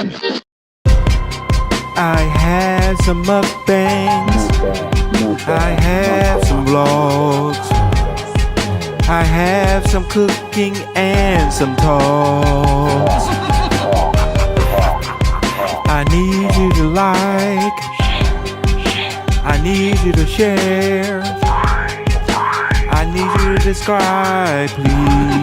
I have some mukbangs, I have some vlogs, I have some cooking and some talks. I need you to like, I need you to share, I need you to subscribe, please.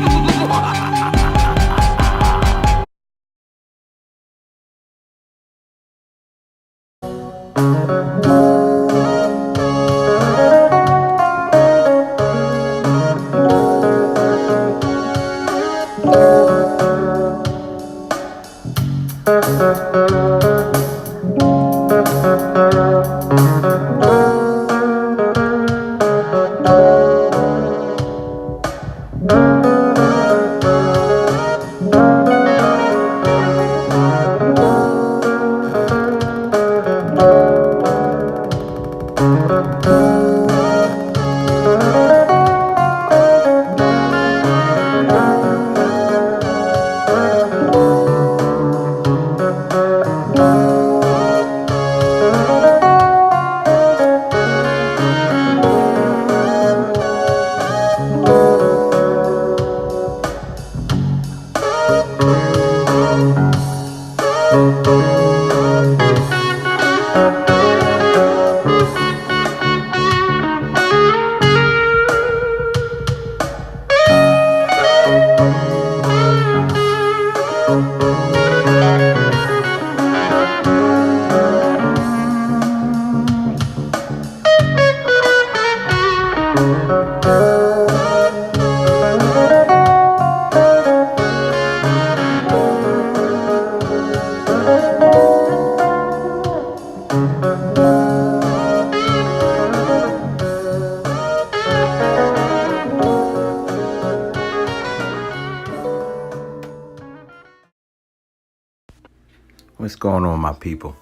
What's going on, my people?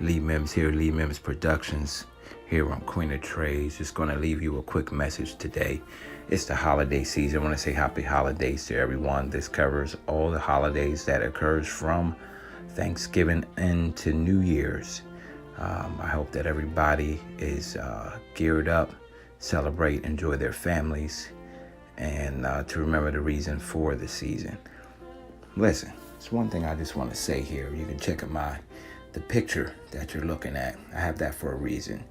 Lee Mims here, Lee Mims Productions, here on Queen of Trades. Just going to leave you a quick message today. It's the holiday season. I want to say happy holidays to everyone. This covers all the holidays that occurs from Thanksgiving into New Year's. I hope that everybody is geared up, celebrate, enjoy their families, and to remember the reason for the season. Listen. It's one thing I just want to say here. You can check out the picture that you're looking at. I have that for a reason.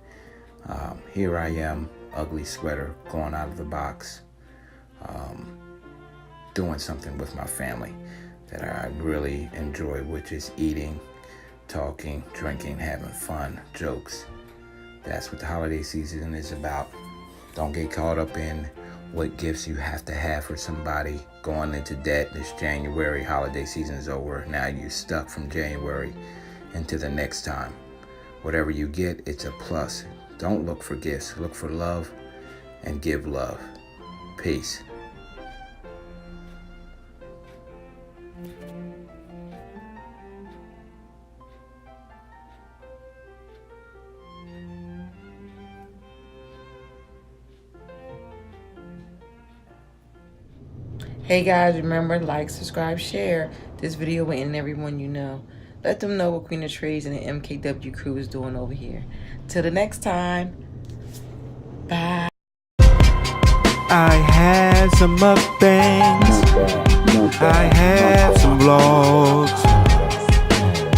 Here I am, ugly sweater, going out of the box, doing something with my family that I really enjoy, which is eating, talking, drinking, having fun, jokes. That's what the holiday season is about. Don't get caught up in what gifts you have to have for somebody, going into debt. This January holiday season is over. Now you're stuck from January into the next time. Whatever you get, it's a plus. Don't look for gifts. Look for love and give love. Peace. Hey guys, remember, like, subscribe, share this video with everyone you know. Let them know what Queen of Trades and the MKW crew is doing over here. Till the next time, bye. I have some mukbangs, I have some vlogs,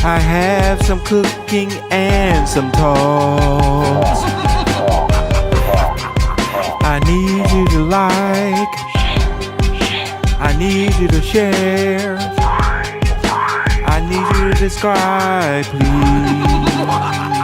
I have some cooking and some talks. I need you to like, I need you to share, I need you to subscribe, please.